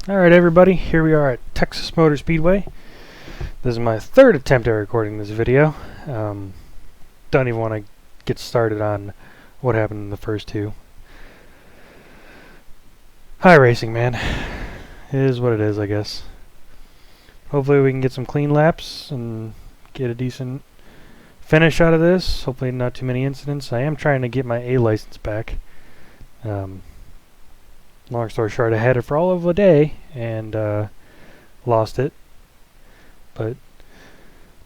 Alright everybody, here we are at Texas Motor Speedway. This is my third attempt at recording this video. Don't even want to get started on what happened in the first two. iRacing, man. It is what it is, I guess. Hopefully we can get some clean laps and get a decent finish out of this. Hopefully not too many incidents. I am trying to get my A license back. Long story short, I had it for all of a day and lost it. But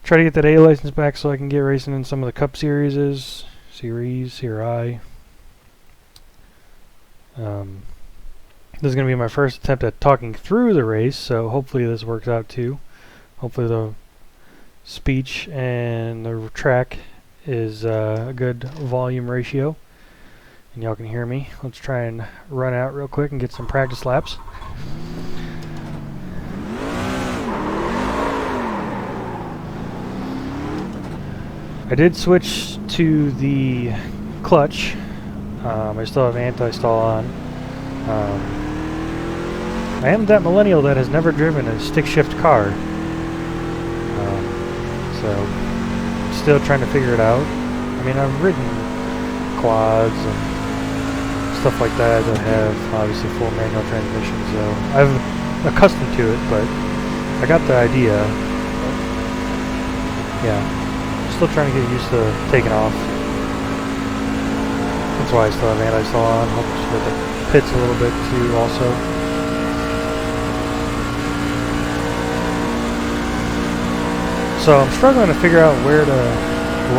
try to get that A license back so I can get racing in some of the Cup series. This is going to be my first attempt at talking through the race, so hopefully this works out too. Hopefully the speech and the track is a good volume ratio and y'all can hear me. Let's try and run out real quick and get some practice laps. I did switch to the clutch. I still have anti-stall on. I am that millennial that has never driven a stick shift car. So still trying to figure it out. I mean, I've ridden quads and stuff like that have obviously full manual transmission, so I'm accustomed to it, but I got the idea. Yeah, still trying to get used to taking off. That's why I still have anti-stall on. Helps with the pits a little bit too also. So I'm struggling to figure out where the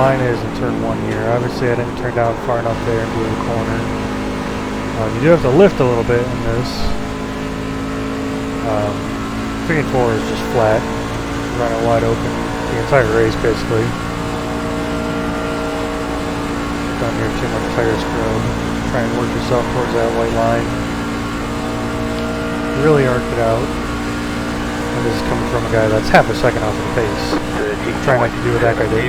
line is in turn 1 here. Obviously I didn't turn down far enough there into the corner. You do have to lift a little bit in this. 3 and 4 is just flat, running wide open the entire race basically. Don't hear too much tire scrub. Try and work yourself towards that white line. Really arc it out. And this is coming from a guy that's half a second off the pace. Trying not to do what that guy did.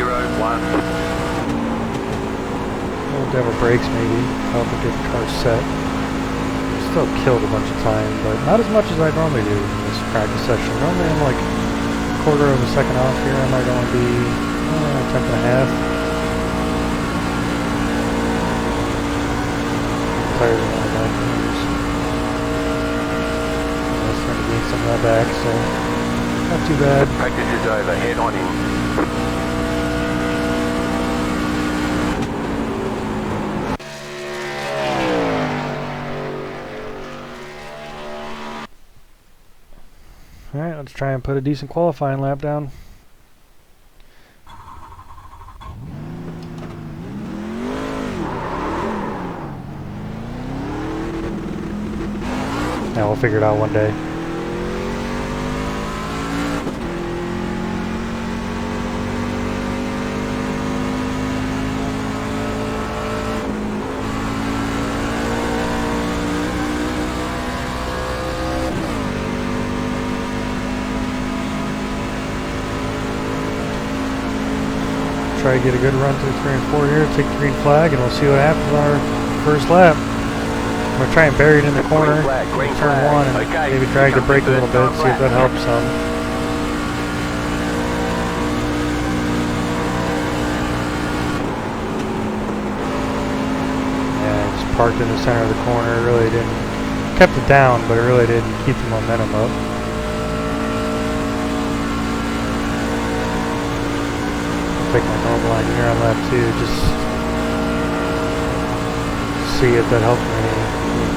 Little devil brakes maybe, help to get the car set. Still killed a bunch of time, but not as much as I normally do in this practice session. Normally I'm like a quarter of a second off here. I might only be a tenth and a half. Tires are only 9 corners. I was trying to gain some of that back, so not too bad. Practice is over, head on in. Alright, let's try and put a decent qualifying lap down. Yeah, we'll figure it out one day. Try to get a good run through 3 and 4 here, take the green flag, and we'll see what happens on our first lap. I'm going to try and bury it in the corner, turn 1, and maybe drag the brake a little bit, see if that helps some. Yeah, just parked in the center of the corner, really didn't, kept it down, but it really didn't keep the momentum up. Take my normal line here on lap 2, just see if that helps me.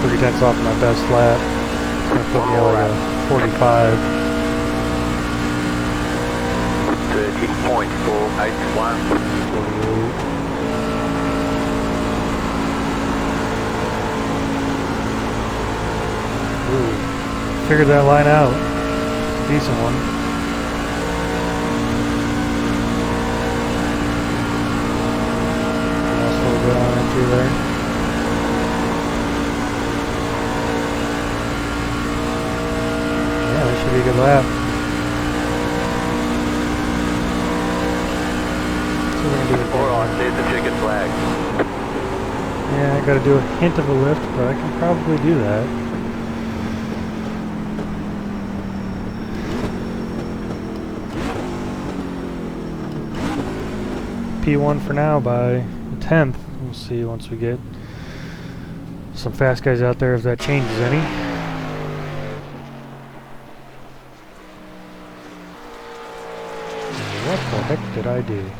3 tenths off my best lap. It's going to put me at like a 45. 30.481. 48. Ooh, figured that line out. Decent one. On entry there. Yeah, that should be a good lap. So we're gonna do it. Alright, there's the chicken flag. Yeah, I gotta do a hint of a lift, but I can probably do that. P1 for now by the 10th. We'll see once we get some fast guys out there if that changes any. What the heck did I do?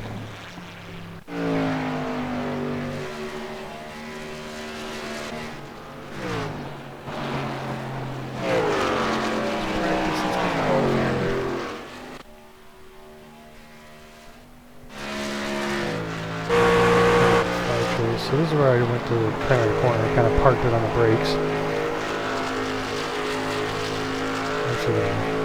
So this is where I went to the primary corner. I kind of parked it on the brakes. Actually,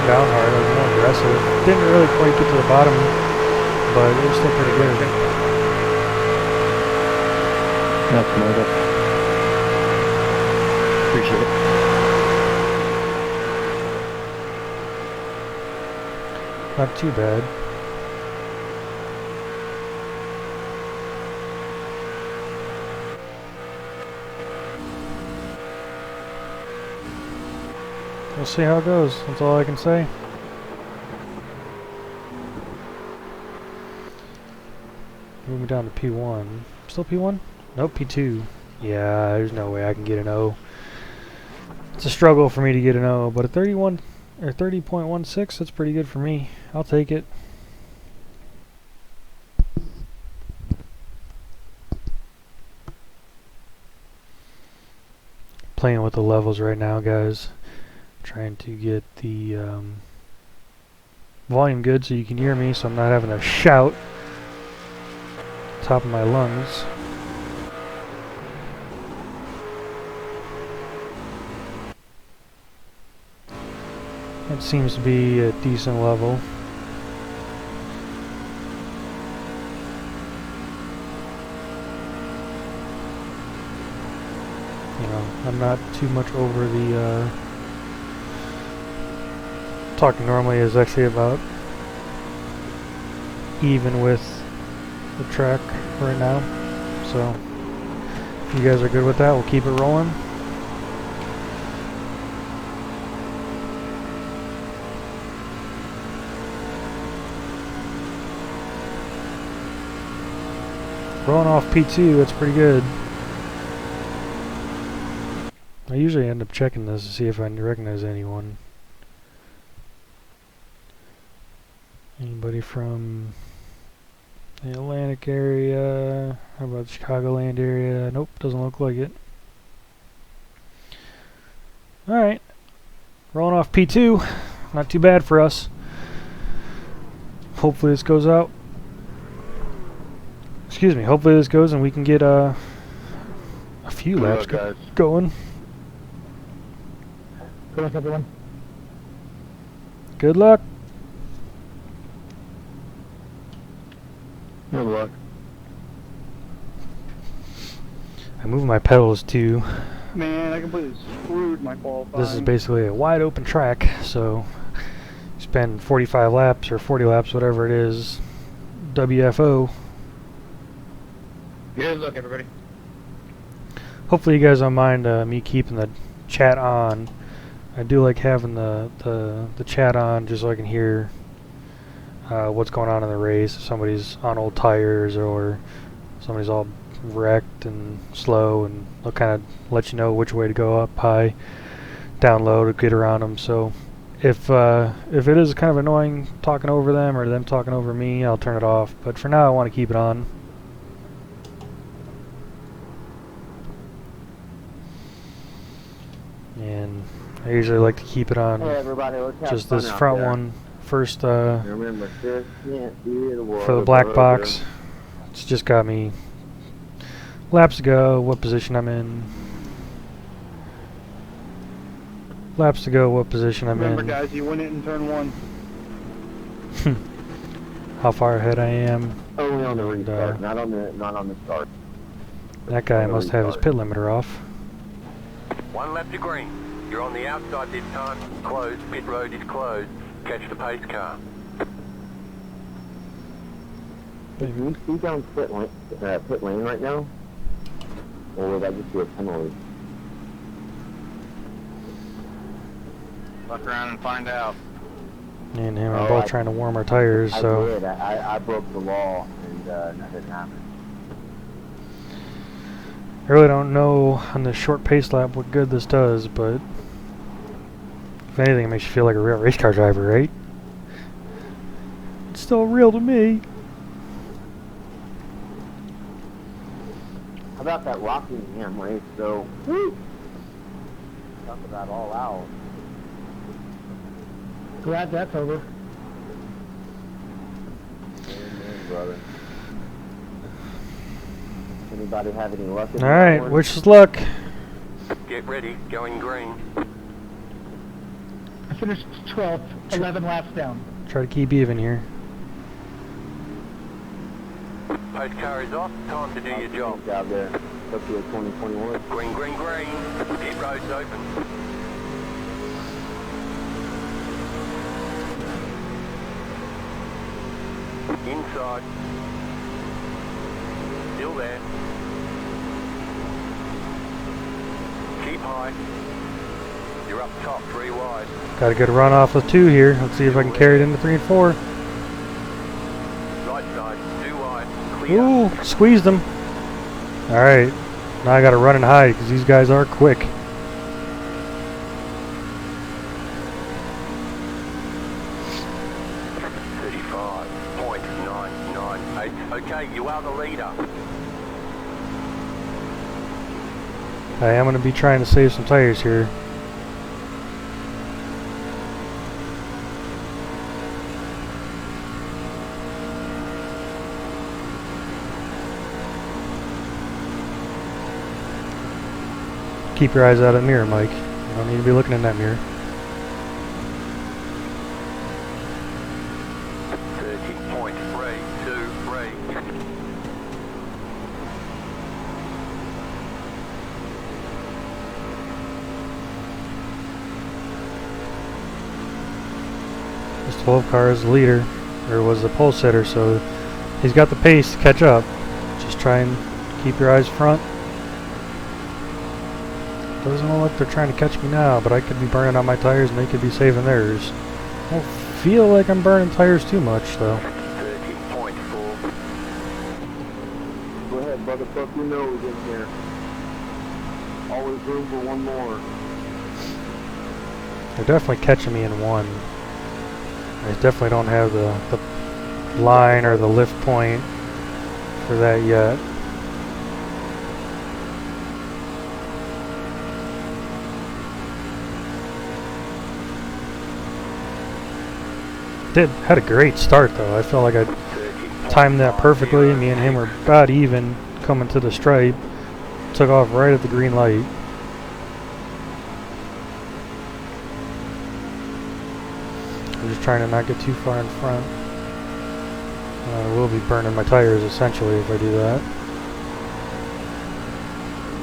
down hard, I was more aggressive. Didn't really quite get to the bottom, but it was still pretty good. That's murder. Appreciate it. Not too bad. We'll see how it goes. That's all I can say. Moving down to P1. Still P1? Nope, P2. Yeah, there's no way I can get an O. It's a struggle for me to get an O, but a 31 or 30.16, that's pretty good for me. I'll take it. Playing with the levels right now, guys. Trying to get the volume good so you can hear me, so I'm not having to shout top of my lungs. It seems to be a decent level. You know, I'm not too much over the talking normally is actually about even with the track right now, so if you guys are good with that, we'll keep it rolling. Rolling off P2, that's pretty good. I usually end up checking this to see if I recognize anyone. Anybody from the Atlantic area? How about the Chicagoland area? Nope, doesn't look like it. Alright. Rolling off P2. Not too bad for us. Hopefully this goes out. Excuse me, hopefully this goes and we can get a few laps going. Good luck, everyone. Good luck. Good luck. I moved my pedals too. Man, I completely screwed my qualifying. This is basically a wide open track, so you spend 45 laps or 40 laps, whatever it is, WFO. Good luck, everybody. Hopefully you guys don't mind me keeping the chat on. I do like having the chat on just so I can hear what's going on in the race. If somebody's on old tires or somebody's all wrecked and slow, and they'll kind of let you know which way to go, up high, down low, to get around them. So if it is kind of annoying talking over them or them talking over me, I'll turn it off. But for now I want to keep it on. And I usually like to keep it on just this front one first for the black box. It's just got me laps to go, what position I'm in. Laps to go, what position I'm in. Remember, guys, you win it in turn one. How far ahead I am. Only on the restart, not on the start. That guy must have his pit limiter off. One lap to green. You're on the outside this time. Closed. Pit road is closed. Catch the pace car. Hey, can you speed down pit lane right now? Or would that just be a penalty? Look around and find out. Me and him are both trying to warm our tires, so... I did. I broke the law, and that didn't happen. I really don't know on this short pace lap what good this does, but... if anything, it makes you feel like a real race car driver, right? It's still real to me. How about that Rockingham race, though? Woo! Talk about all out. Glad that's over. Amen, brother. Anybody have any luck in Alright, wish us luck. Get ready. Going green. I finished 12th, 11 laps down. Try to keep even here. Pace car is off. Time to do your job. Out there. Tokyo 2021. Green, green, green. Pit road's open. Inside. Still there. Keep high. You're up top, 3 wide. Got a good run off with 2 here. Let's see if I can carry it into 3 and 4. Right side, 2 wide. Clear. Ooh, squeezed them. Alright, now I gotta run and hide because these guys are quick. Okay, you are the leader. I am gonna be trying to save some tires here. Keep your eyes out of the mirror, Mike. You don't need to be looking in that mirror. 30.323. This 12 car is the leader, or was the pole sitter, so he's got the pace to catch up. Just try and keep your eyes front. Doesn't look like they're trying to catch me now, but I could be burning on my tires and they could be saving theirs. I don't feel like I'm burning tires too much, though. 30.4. Go ahead, brother. Poke your nose in here. Always room for one more. They're definitely catching me in 1. I definitely don't have the line or the lift point for that yet. Had a great start though. I felt like I timed that perfectly. Me and him were about even coming to the stripe. Took off right at the green light. I'm just trying to not get too far in front. I will be burning my tires essentially if I do that.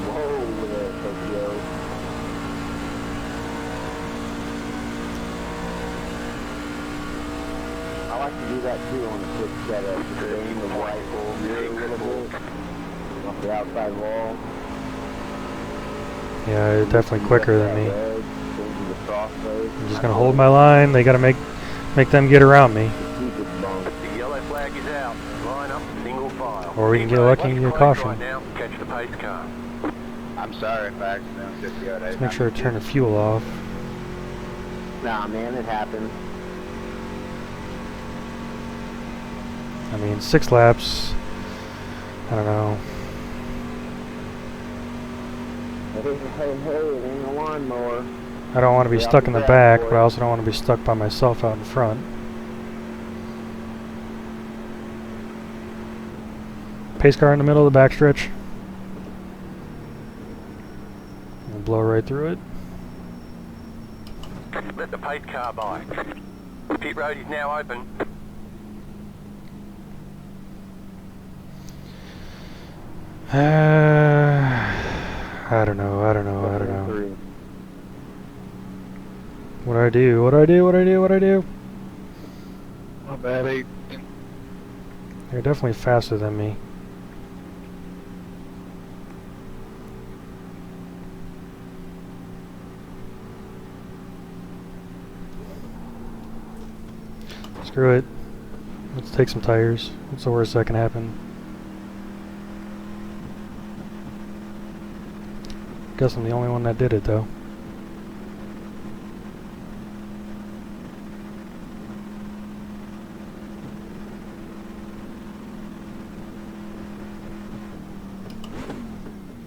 Whoa, there, Tokyo. I like to do that too on the quick setup. Just aim the white rear a little bit off the outside wall. Yeah, they're definitely quicker than me. Red, changing the soft mode. I'm just gonna hold my line. They gotta make them get around me. The yellow flag is out. Line up, single file. Or we can get lucky and get a caution. Right now, catch the pace car. I'm sorry if I accidentally took you out. Let's make sure to turn the fuel off. Nah, man, it happened. I mean, 6 laps. I don't know. Hey, it ain't a lawnmower. I don't want to be stuck in the back, but I also don't want to be stuck by myself out in front. Pace car in the middle of the backstretch. We'll blow right through it. Let the pace car by. Pit road is now open. I don't know. do I do? What do I do? What do I do? What do I do? Not bad, 8. They're definitely faster than me. Screw it. Let's take some tires. What's the worst that can happen? Guess I'm the only one that did it though.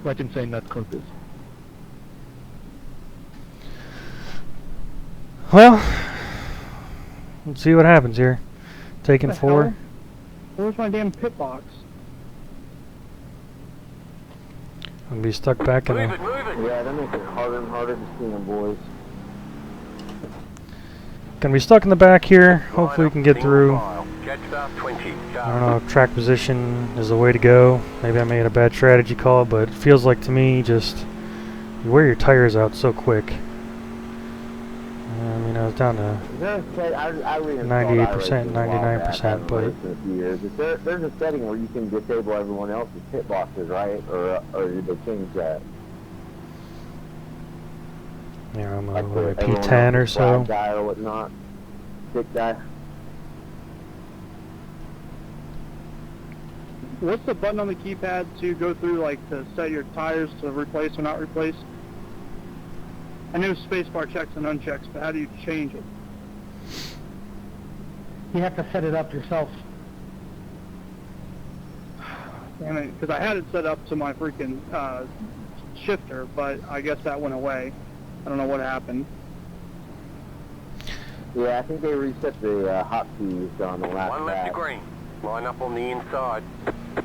I can say nut corpus. Well, let's see what happens here. Taking What the 4. hell? Where's my damn pit box? I'm gonna be stuck back in Move the... it, move it. Yeah, that makes it harder and harder to see them, boys. Gonna be stuck in the back here. Hopefully we can get through. Catch start 20. I don't know if track position is the way to go. Maybe I made a bad strategy call, but it feels like to me just you wear your tires out so quick. I mean, I was down to Is there a set, I 98%, 99%, but there's a setting where you can disable everyone else's pit boxes, right? Or did they change that? yeah, I'm Like a everyone P10 or else's flag so. guy or whatnot. Stick guy. What's the button on the keypad to go through, like, to set your tires to replace or not replace? I know spacebar checks and unchecks, but how do you change it? You have to set it up yourself. Damn it, because I had it set up to my freaking shifter, but I guess that went away. I don't know what happened. Yeah, I think they reset the hotkeys on the last 1 left to lap. green. Line up on the inside.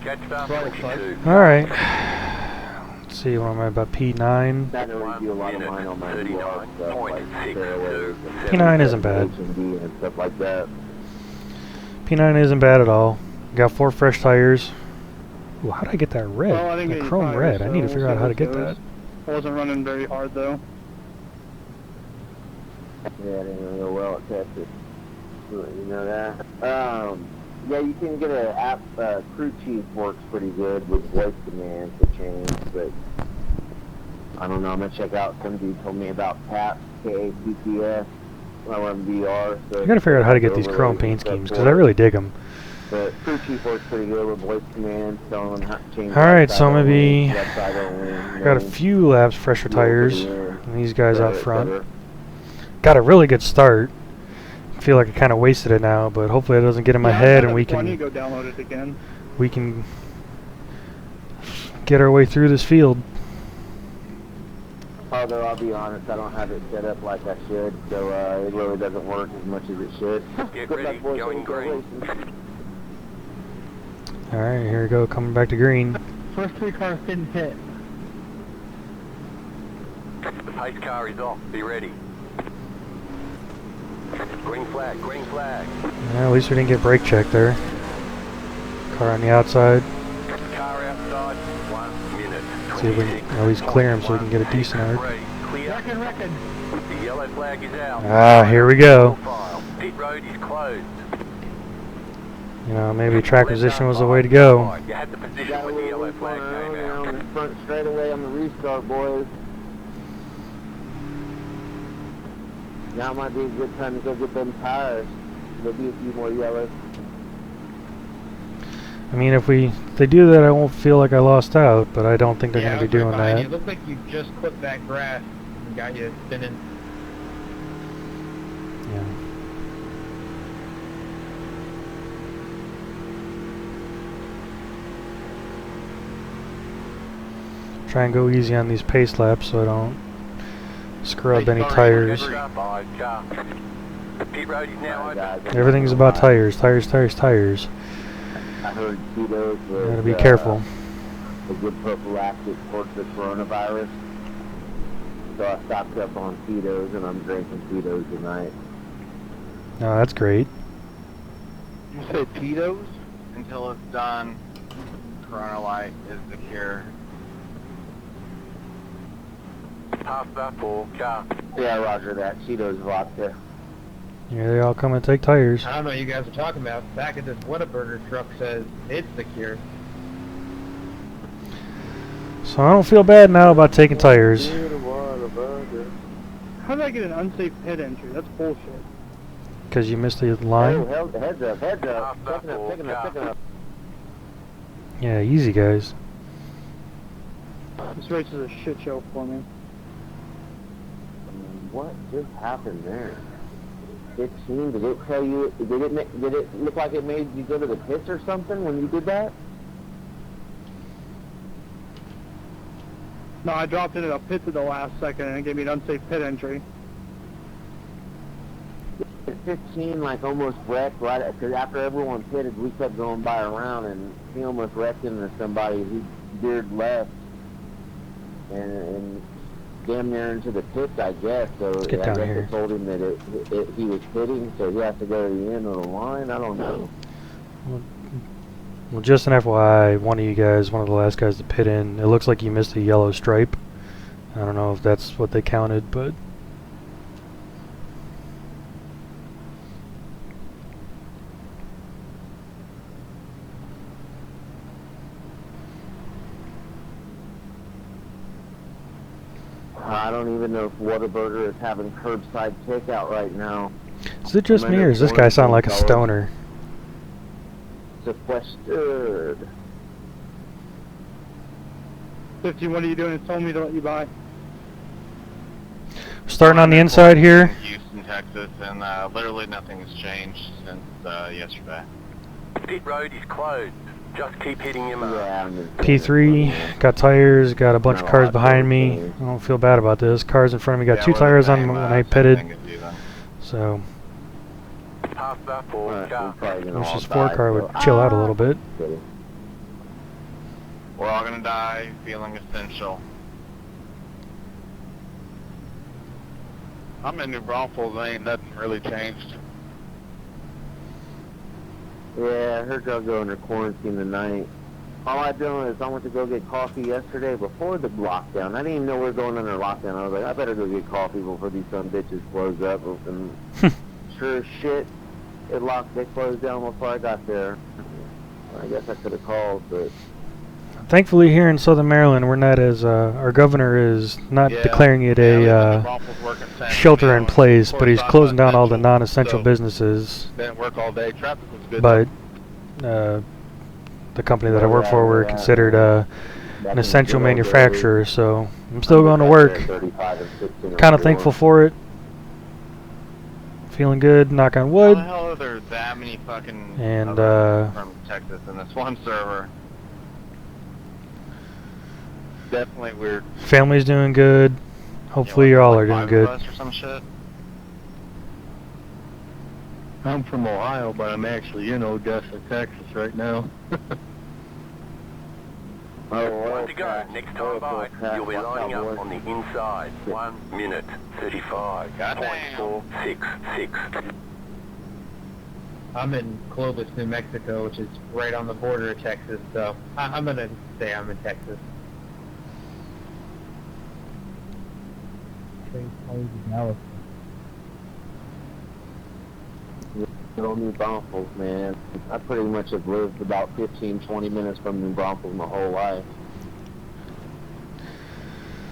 Catch start 22. Alright. Let's see, what am I about P9? That really do a lot of mine on my VR stuff, like fairways and P9 isn't bad. H&D and stuff like that. P9 isn't bad at all. Got 4 fresh tires. Ooh, how did I get that red? Well, I didn't That get any chrome tires, red. I so need to we'll figure see out how how to get this that. goes. I wasn't running very hard, though. Yeah, I didn't really go well at Texas. You know that? Yeah, you can get an app, crew chief works pretty good with voice commands to change, but I don't know, I'm gonna check out, some dude told me about TAP, K-A-P-P-S, when I run VR, so... I gotta figure out how to get these chrome paint schemes, because I really dig them. But crew chief works pretty good with voice commands, telling them how to change... Alright, so I'm gonna be... left side only, Got a few laps fresher tires, and these guys out front. Got a really good start. I feel like I kind of wasted it now, but hopefully it doesn't get in my head and we I need to can go download it again. Get our way through this field. Although I'll be honest, I don't have it set up like I should, so it really doesn't work as much as it should. Get Good ready, luck, boys. going green. Alright, here we go, coming back to green. First 3 cars didn't hit. The pace car is off. Be ready. Green flag, green flag. Yeah, at least we didn't get brake check there. Car on the outside. Car outside, 1 minute. See if we can at least clear him so we can get a decent arc. Clear. Reckon. The yellow flag is out. Ah, here we go. File. Pit road is closed. You know, maybe track position was the way to go. You had the position Got a when the little yellow leak flag on came out. on the front straightaway on the restart, boys. Now might be a good time to go get them tires. There'll be a few more yellows. I mean, if they do that, I won't feel like I lost out, but I don't think they're going to be doing that. It looked like you just clipped that grass and got you spinning. Yeah. Try and go easy on these pace laps so I don't screw up any tires. The pit road is now open. Everything's about tires, tires, tires, tires. I heard Tito's was Gotta be careful. a good prophylactic towards the coronavirus. So I stocked up on Tito's and I'm drinking Tito's tonight. No, that's great. You said Tito's? Until it's done, Corona Light is the cure. Pass that for car. Yeah, roger that. Cheetos vodka. Here they all come and take tires. I don't know what you guys are talking about. Back at this Whataburger truck says it's secure. So I don't feel bad now about taking tires. How did I get an unsafe pit entry? That's bullshit. Because you missed the Oh, line? heads up, heads up. Picking up. Yeah, easy guys. This race is a shit show for me. What just happened there? 15, did it tell you, did it look like it made you go to the pits or something when you did that? No, I dropped into a pit at the last second and it gave me an unsafe pit entry. 15 like almost wrecked right because after everyone pitted we kept going by around and he almost wrecked into somebody who veered left and damn near into the pits, I guess. So Let's get I down guess here. they told him that he was pitting, so he has to go to the end of the line. I don't know. Well, just an FYI, one of the last guys to pit in, it looks like you missed a yellow stripe. I don't know if that's what they counted, but... I don't even know if Whataburger is having curbside takeout right now. Is it just me, or does this guy sound like a stoner? Sequestered. 15, what are you doing? It told me to let you by. Starting on the inside here. Houston, Texas, and literally nothing has changed since yesterday. Pit road is closed. Just keep hitting your mark. Yeah, I'm in P3, got tires, got a bunch of cars behind me. I don't feel bad about this. Cars in front of me got two tires on when I pitted. So, Pass up or jump. wish this 4-car would chill out a little bit. We're all gonna die feeling essential. I'm in New Braunfels, ain't nothing really changed. Yeah, I heard y'all go under quarantine tonight. All I'm doing is I went to go get coffee yesterday before the lockdown. I didn't even know we were going under lockdown. I was like, I better go get coffee before these son bitches close up. And sure as shit, they closed down before I got there. I guess I could have called, but... Thankfully here in Southern Maryland, we're not as, our governor is not declaring it a shelter in place, but he's closing down all the non-essential businesses. Didn't work all day. Traffic was good. But the company that I work for, we're considered an essential manufacturer, so I'm still going to work. Kind of thankful for it. Feeling good, knock on wood. How the hell are there that many fucking And from Texas in this one server? Definitely weird. family's doing good. Hopefully you all are doing good. Or some shit. I'm from Ohio, but I'm actually in Augusta, Texas right now. One to go. Next time by, you'll be lining up on the inside. 1 minute 35.466. I'm in Clovis, New Mexico, which is right on the border of Texas, so I'm going to say I'm in Texas. New Braunfels, man. I pretty much have lived about 15-20 minutes from New Braunfels my whole life.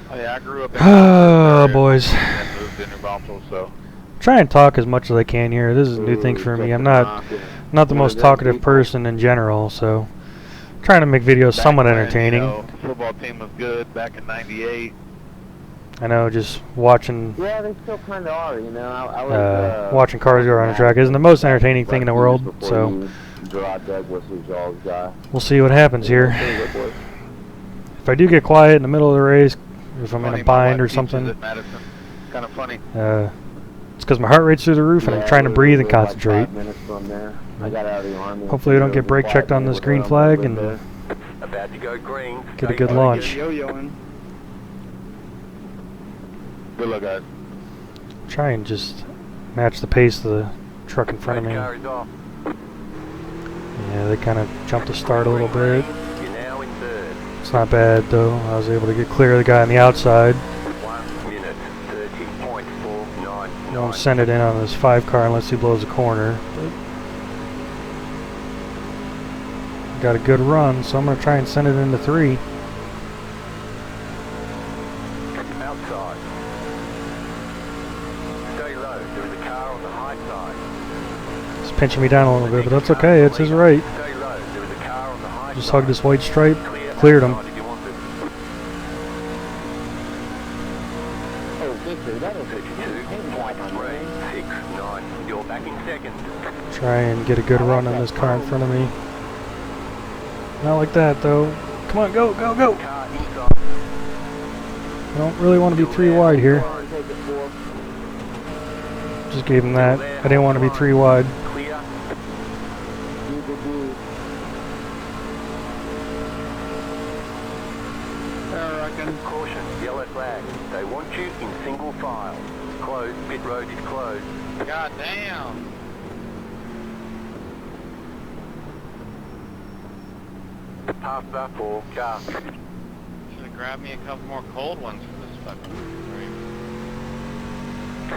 Oh yeah, I grew up in Oh, boys. and moved to New Braunfels, so Try and talk as much as I can here. This is a new thing for me. I'm not the most talkative person in general, so trying to make videos somewhat entertaining. You know, football team was good back in '98. I know, just watching Yeah, they still kind of are, you know. I was, watching cars go around the track isn't the most entertaining thing in the world, so Gerard Douglas was y'all's guy. we'll see what happens here. If I do get quiet in the middle of the race, if I'm in a bind or something, Kind of funny. it's because my heart rate's through the roof and I'm trying to breathe and concentrate. Like 5 minutes from there. I got out of the Army. Hopefully we don't get brake checked on this green flag and About to go green. get a good launch. Yo-yoing. Good luck, guys. Try and just match the pace of the truck in front of me. Car is off. Yeah, they kind of jumped the start a little bit. You're now in third. It's not bad though. I was able to get clear of the guy on the outside. 1 minute Won't send it in on this 5 car unless he blows a corner. But got a good run, so I'm going to try and send it into 3. Outside. Stay low. There is a car on the high side. It's pinching me down a little bit, but that's okay. It's his right. Stay low. There is a car on the high Just side. hugged this white stripe, Clear cleared him. outside if you want it. Oh, Victor, that was 32.369. You're back in second. Try and get a good run on this car in front of me. Not like that, though. Come on, go, go, go! Car inside. I don't really want to be 3 wide here. Just gave him that. I didn't want to be 3 wide. Clear. I reckon. Caution. Yellow flag. They want you in single file. Closed. Pit road is closed. God damn. Pass that for car. Should have grabbed me a couple more cold ones for this fucking stream.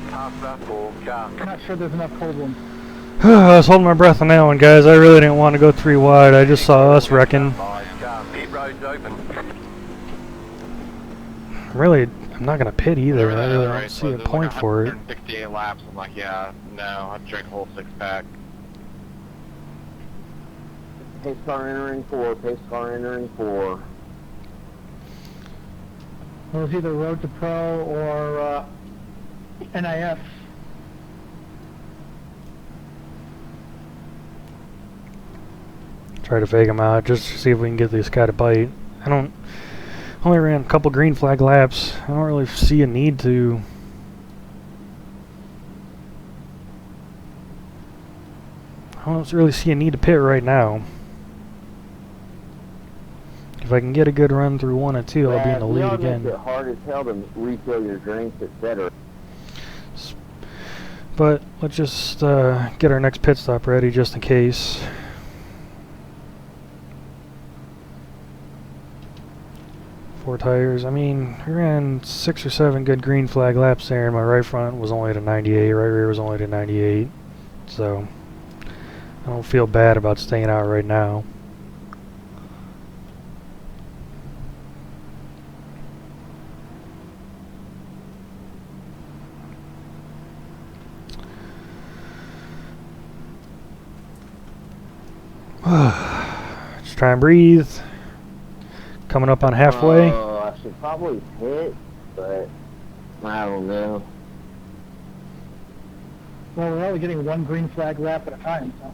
Pass that for car. I'm not sure there's enough cold ones. I was holding my breath on that one, guys. I really didn't want to go 3 wide. I just saw us wrecking. Car. Pit road's open. Really, I'm not going to pit either. I really don't see a point for it. 168 laps. I'm like, yeah, no, I'd drink a whole 6-pack. Pace car entering 4, pace car entering 4. It was either Road to Pro or NIF. Try to fake him out just to see if we can get this guy to bite. Only ran a couple green flag laps. I don't really see a need to. I don't really see a need to pit right now. If I can get a good run through 1 and 2, I'll be in the lead again. It's hard as hell to refill your drinks, etc. But let's just get our next pit stop ready just in case. Four tires. I mean, we ran 6 or 7 good green flag laps there, and my right front was only to 98, right rear was only to 98. So I don't feel bad about staying out right now. Just try and breathe. Coming up on halfway. I should probably hit, but I don't know. Well, we're only getting 1 green flag lap at a time, so.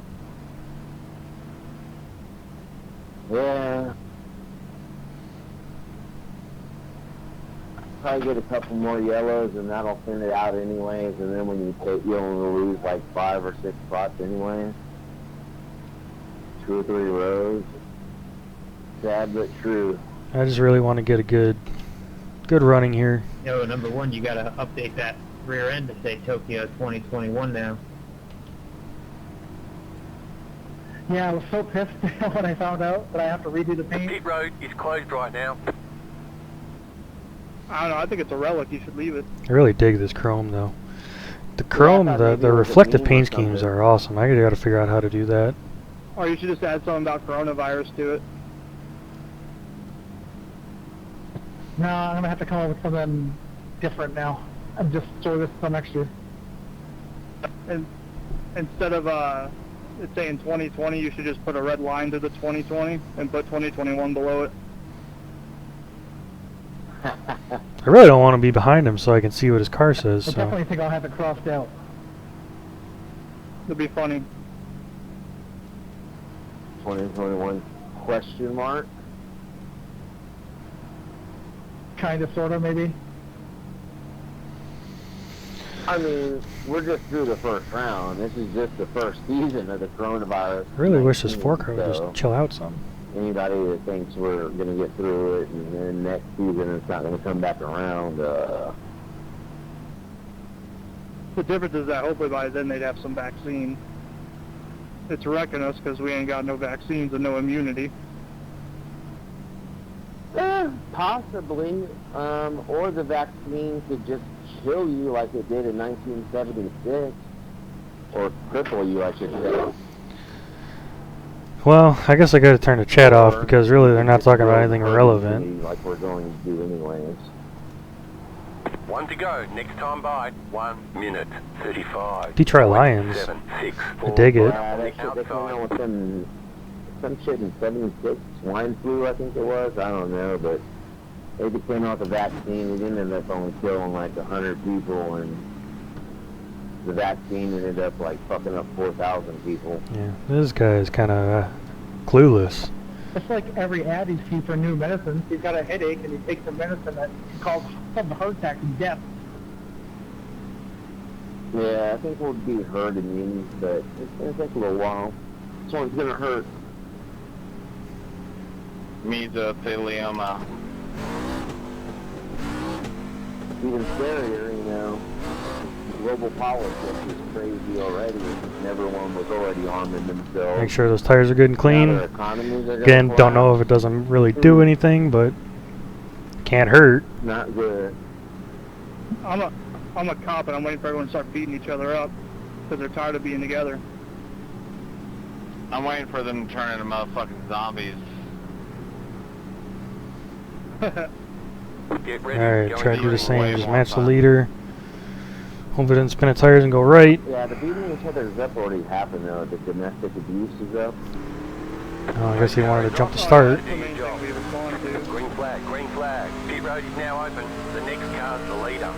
Yeah. Probably get a couple more yellows, and that'll thin it out anyways. And then when you pit, you only lose like 5 or 6 spots anyways. 2 or 3 rows. Sad but true. I just really want to get a good running here. Yo, number 1, you gotta update that rear end to say Tokyo 2021 now. Yeah, I was so pissed when I found out that I have to redo the The paint. pit road is closed right now. I don't know. I think it's a relic. You should leave it. I really dig this chrome though. The chrome, I thought maybe the it was a reflective meme or paint schemes something. are awesome. I gotta figure out how to do that. Or you should just add something about coronavirus to it. No, I'm gonna have to come up with something different now. I'm just store this till next year. And instead of it's saying 2020, you should just put a red line to the 2020 and put 2021 below it. I really don't want to be behind him so I can see what his car says. I So definitely think I'll have it crossed out. It'd be funny. 2021 question mark. Kind of, sort of, maybe. I mean, we're just through the first round. This is just the first season of the coronavirus. I really wish this 19, 4 car would so just chill out some. anybody that thinks we're going to get through it and then next season it's not going to come back around, The difference is that hopefully by then they'd have some vaccine. It's wrecking us because we ain't got no vaccines and no immunity. possibly, or the vaccine could just kill you like it did in 1976, or cripple you, I should say. Well, I guess I gotta turn the chat off because really they're not talking about anything relevant. Like we're going to do anyways. 1 to go. Next time by 1 minute 35. Detroit Lions. 7, 6, I 4, dig it. Yeah, that shit, they came out with some shit in 76, swine flu, I think it was. I don't know, but they just came out with a vaccine. We didn't end up only killing like 100 people, and the vaccine ended up like fucking up 4,000 people. Yeah, this guy is kind of clueless. It's like every ad you see for new medicine. He's got a headache and he takes a medicine that causes a heart attack and death. Yeah, I think we'll be herd immune, but it's going to take a little while. This one's going to hurt. Mesothelioma. Even scarier, you know. Global politics is crazy already, and everyone was already arming themselves. Make sure those tires are good and Now clean. their economies are gonna Again, don't collapse. know if it doesn't really do anything, but can't hurt. Not good. I'm a cop, and I'm waiting for everyone to start beating each other up because they're tired of being together. I'm waiting for them to turn into motherfucking zombies. Get ready. Alright, Going try to do the green. same. Just match the leader. Hope it doesn't spin the tires and go right. Yeah, the beating each other's up already happened though. The domestic abuse is up. Oh, I guess he wanted to jump the start. That's the main thing we respond to. Green flag, green flag. Pit road is now open. The next car's the leader.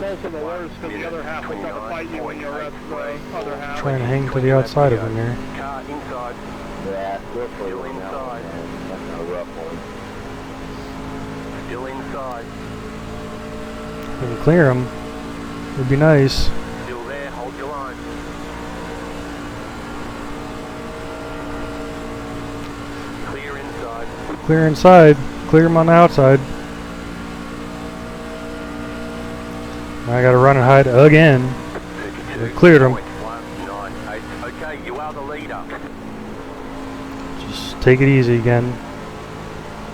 It's also the worst because the other half will try to fight you when you're at the other half. Trying to hang to the outside of him there. Car inside. Yeah, still Still clear now, inside. man. That's a rough one. Still inside. If we can clear him, it'd be nice. Still there. Hold your line. Clear inside. Clear inside. Clear him on the outside. I gotta run and hide again. 32. We cleared him. 198. Okay, you are the leader. Just take it easy again.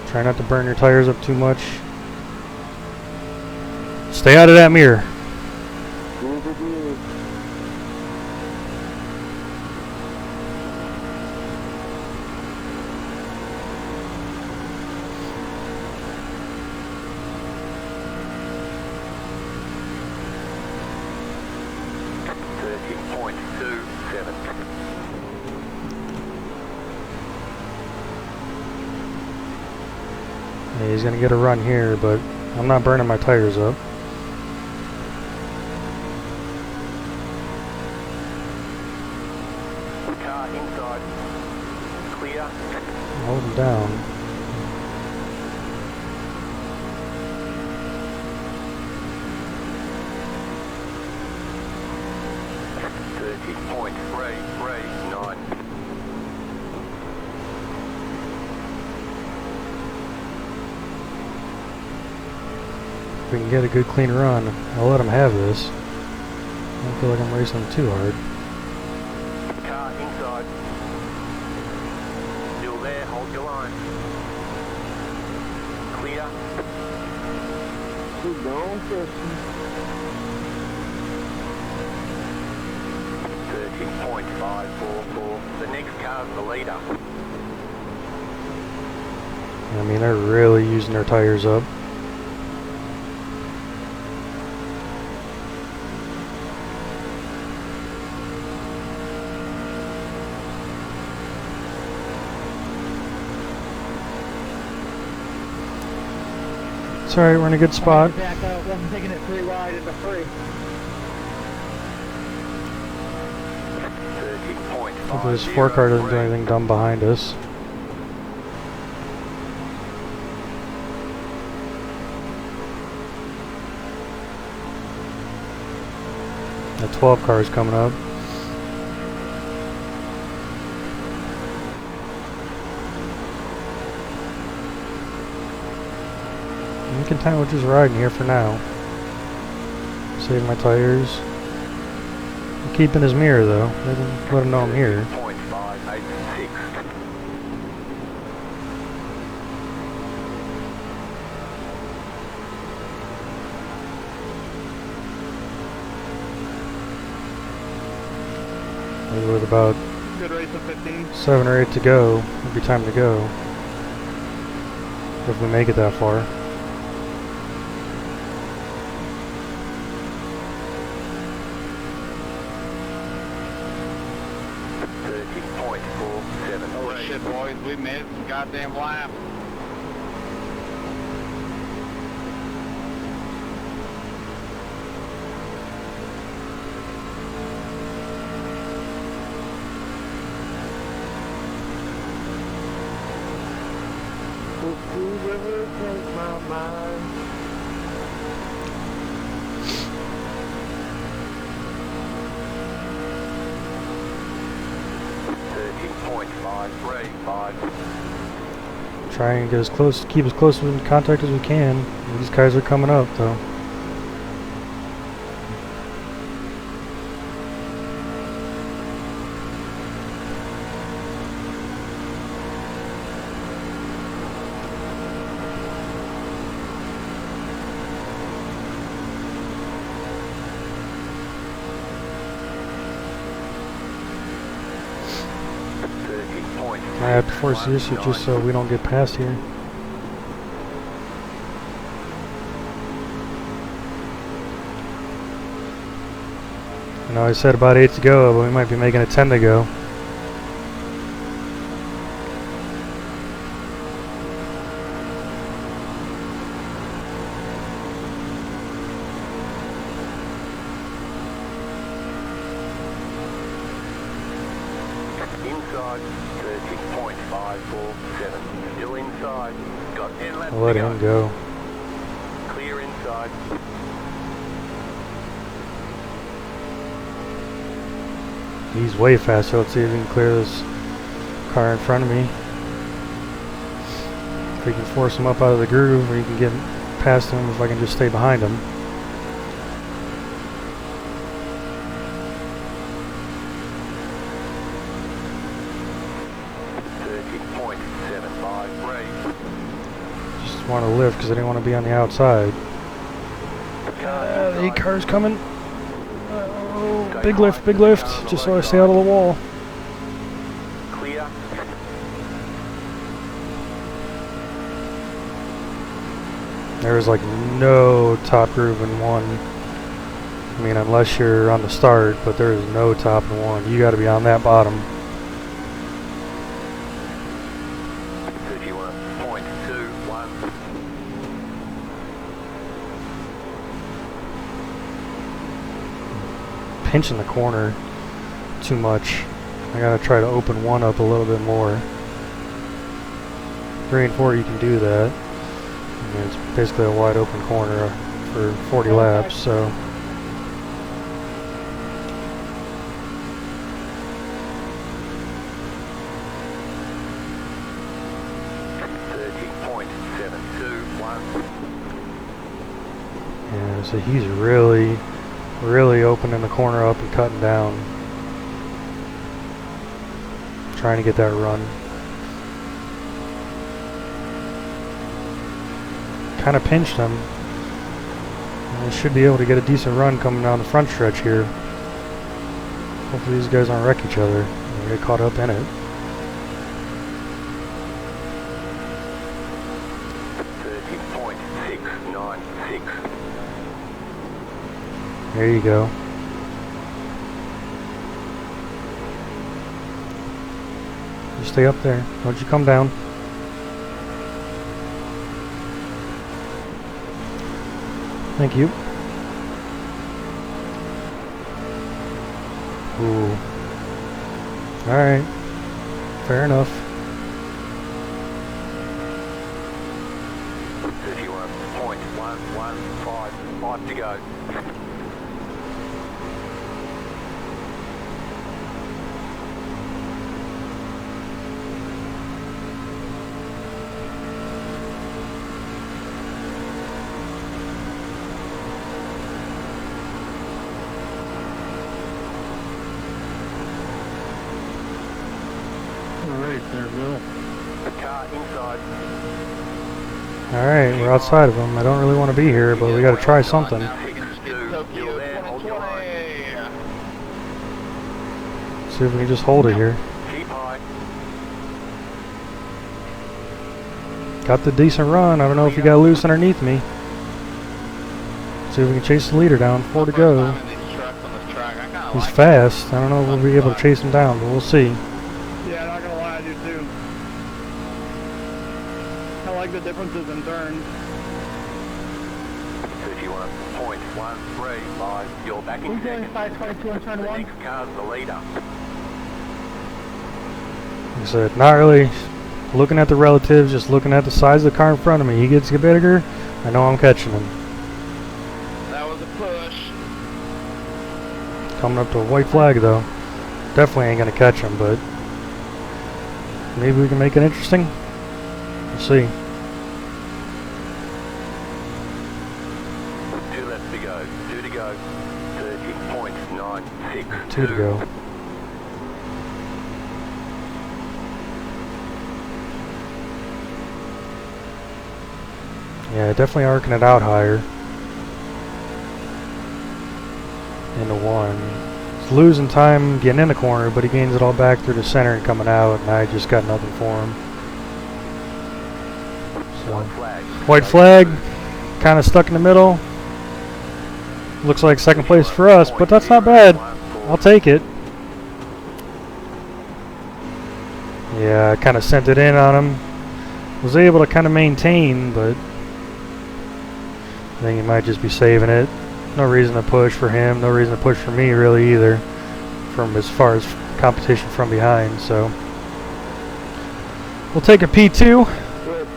Try not to burn your tires up too much. Stay out of that mirror. Yeah, he's gonna get a run here, but I'm not burning my tires up. Car inside. Clear. Hold him down. If we can get a good clean run, I'll let him have this. I don't feel like I'm racing him too hard. Car inside. Still there, hold your line. Clear. Keep going, Christian. 30.544. The next car's the leader. I mean, they're really using their tires up. It's alright, we're in a good spot. Back out, wasn't taking it 3 wide into 3. 30.5. Hopefully this 4-car doesn't do anything dumb behind us. The 12 car is coming up. I'm content with just riding here for now. Save my tires. I'm keeping his mirror though. Let him know I'm here. 30.586. Maybe with about Good race of 15. 7 or 8 to go, it'll be time to go. If we make it that far. Oh shit, boys, we missed the goddamn lap. Try and get as close, keep as close in contact as we can. These guys are coming up, though. I have to force the issue just so we don't get past here. I know I said about 8 to go, but we might be making it 10 to go. Inside, 30.547. Still inside. Got 10 laps I'll let to him go. Clear inside. He's way faster. Let's see if we can clear this car in front of me. If we can force him up out of the groove, or you can get past him if I can just stay behind him. Just want to lift because I didn't want to be on the outside. The 8 car's coming. Oh, big lift, just so I stay out of the wall. Clear. There's like no top groove in one. I mean, unless you're on the start, but there is no top in one. You got to be on that bottom. 31.21. Pinching the corner too much. I gotta try to open one up a little bit more. 3 and 4 you can do that. I mean, it's basically a wide open corner for 40 laps, so. Yeah, so he's really opening the corner up and cutting down. Trying to get that run. Kind of pinched him. I should be able to get a decent run coming down the front stretch here. Hopefully these guys don't wreck each other and get caught up in it. There you go. You stay up there. Don't you come down. Thank you. Ooh. Alright. Fair enough. 31.115 to go. Car inside. Alright, we're outside of them. I don't really want to be here, but we gotta try something. See if we can just hold it here. Keep high. Got the decent run. I don't know if he got loose underneath me. See if we can chase the leader down. 4 to go. He's fast. I don't know if we'll be able to chase him down, but we'll see. Yeah, not gonna lie, I do too. I like the differences in turns. 31.135. You're back in Who's doing second. 522 on turn The 1? next car's the leader. Like I said, not really looking at the relatives, just looking at the size of the car in front of me. He gets bigger, I know I'm catching him. That was a push. Coming up to a white flag though. Definitely ain't gonna catch him, but maybe we can make it interesting. We'll see. 2 left to go. 2 to go. 30.962. 2 to go. Yeah, definitely arcing it out higher. Into 1. He's losing time getting in the corner, but he gains it all back through the center and coming out, and I just got nothing for him. So, white flag, kind of stuck in the middle. Looks like second place for us, but that's not bad. I'll take it. Yeah, I kind of sent it in on him. Was able to kind of maintain, but I think he might just be saving it. No reason to push for him, no reason to push for me really either, from as far as competition from behind, so we'll take a P2. Good,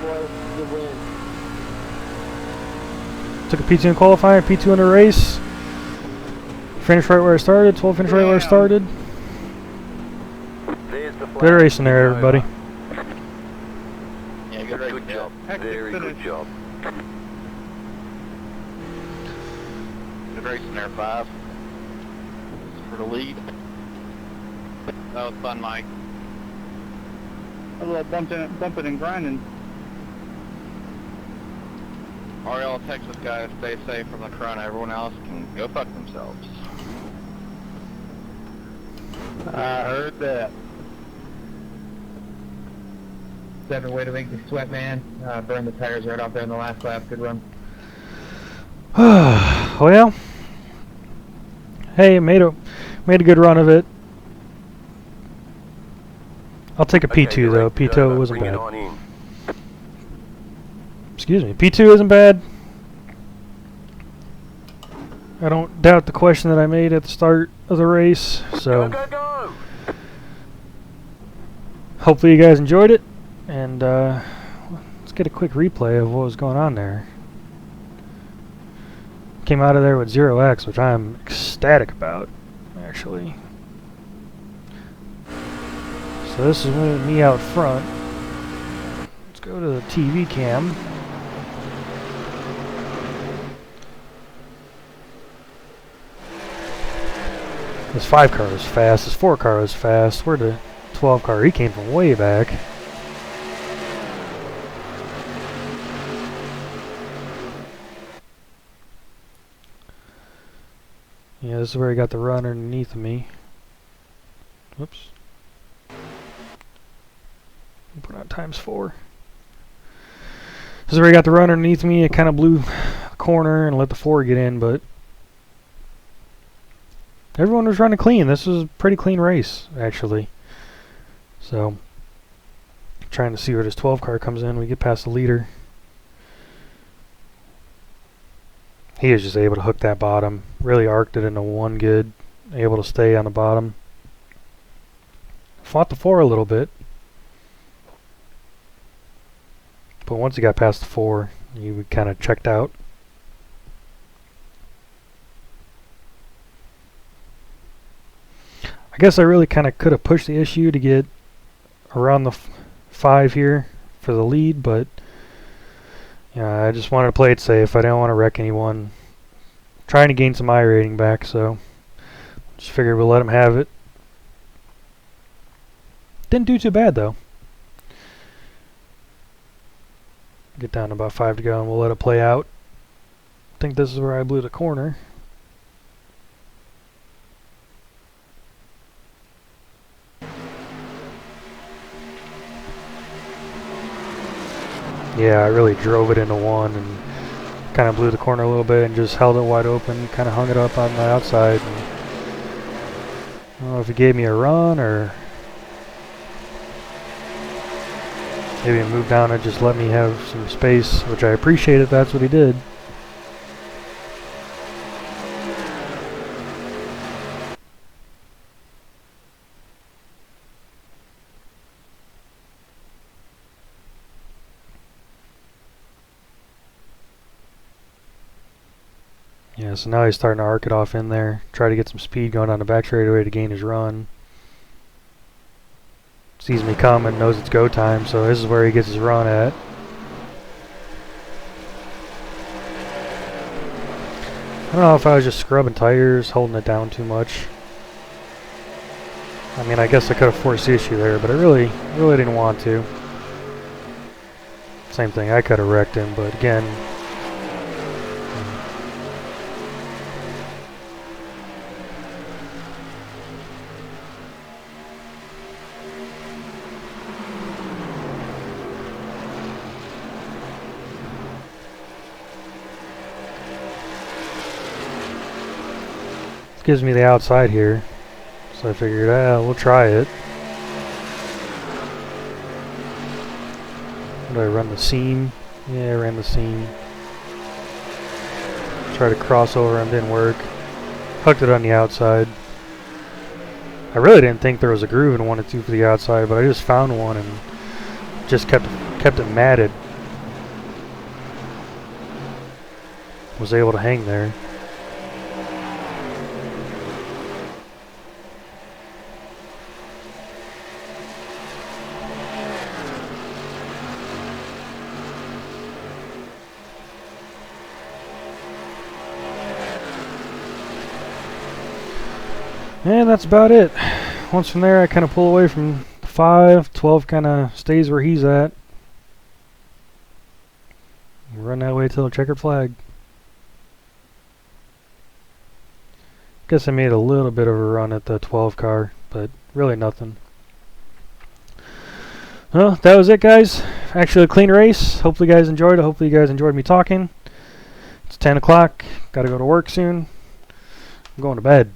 boys. Good win. Took a P2 in qualifying, P2 in the race. Finished right where I started, 12 finished right where I started. There's the flag. Good racing there, everybody. Yeah, good race. Good job. Hectic Very finish. good job. Good racing there, 5. For the lead. That was fun, Mike. A little bumping and grinding. All y'all Texas guys, stay safe from the corona. Everyone else can go fuck themselves. I heard that. Seven way to make the sweat, man. Burn the tires right off there in the last lap. Good run. Well, hey, made a good run of it. I'll take a P2 Okay, you're though. ready to P2 go. wasn't Bring it bad. on in. Excuse me. P2 isn't bad. I don't doubt the question that I made at the start of the race. So Go, go, go! hopefully you guys enjoyed it. And let's get a quick replay of what was going on there. Came out of there with 0x, which I'm ecstatic about, actually. So this is me out front. Let's go to the TV cam. This 5 car was fast, this 4 car was fast. Where'd the 12 car? He came from way back. Yeah, this is where he got the run underneath of me. Whoops. Put on ×4. This is where he got the run underneath me. It kind of blew the corner and let the 4 get in, but everyone was running clean. This was a pretty clean race, actually. So, trying to see where this 12 car comes in. We get past the leader. He was just able to hook that bottom. Really arced it into 1 good. Able to stay on the bottom. Fought the 4 a little bit. But once he got past the 4, he kind of checked out. I guess I really kind of could have pushed the issue to get around the 5 here for the lead, but yeah, I just wanted to play it safe. I didn't want to wreck anyone. Trying to gain some iRating back, so just figured we'll let him have it. Didn't do too bad though. Get down to about 5 to go and we'll let it play out. I think this is where I blew the corner. Yeah, I really drove it into one and kind of blew the corner a little bit and just held it wide open, kind of hung it up on the outside. And I don't know if he gave me a run or maybe he moved down and just let me have some space, which I appreciate if that's what he did. Yeah, so now he's starting to arc it off in there. Try to get some speed going on the back straightaway to gain his run. Sees me coming, knows it's go time, so this is where he gets his run at. I don't know if I was just scrubbing tires, holding it down too much. I mean, I guess I could have forced the issue there, but I really didn't want to. Same thing, I could have wrecked him, but again, gives me the outside here, so I figured, we'll try it. Did I run the seam? Yeah, I ran the seam. Tried to cross over him, didn't work. Hooked it on the outside. I really didn't think there was a groove and wanted to for the outside, but I just found one and just kept it matted. Was able to hang there. And that's about it. Once from there, I kind of pull away from 5. 12 kind of stays where he's at. Run that way till the checkered flag. Guess I made a little bit of a run at the 12 car, but really nothing. Well, that was it, guys. Actually a clean race. Hopefully you guys enjoyed it. Hopefully you guys enjoyed me talking. It's 10 o'clock. Got to go to work soon. I'm going to bed.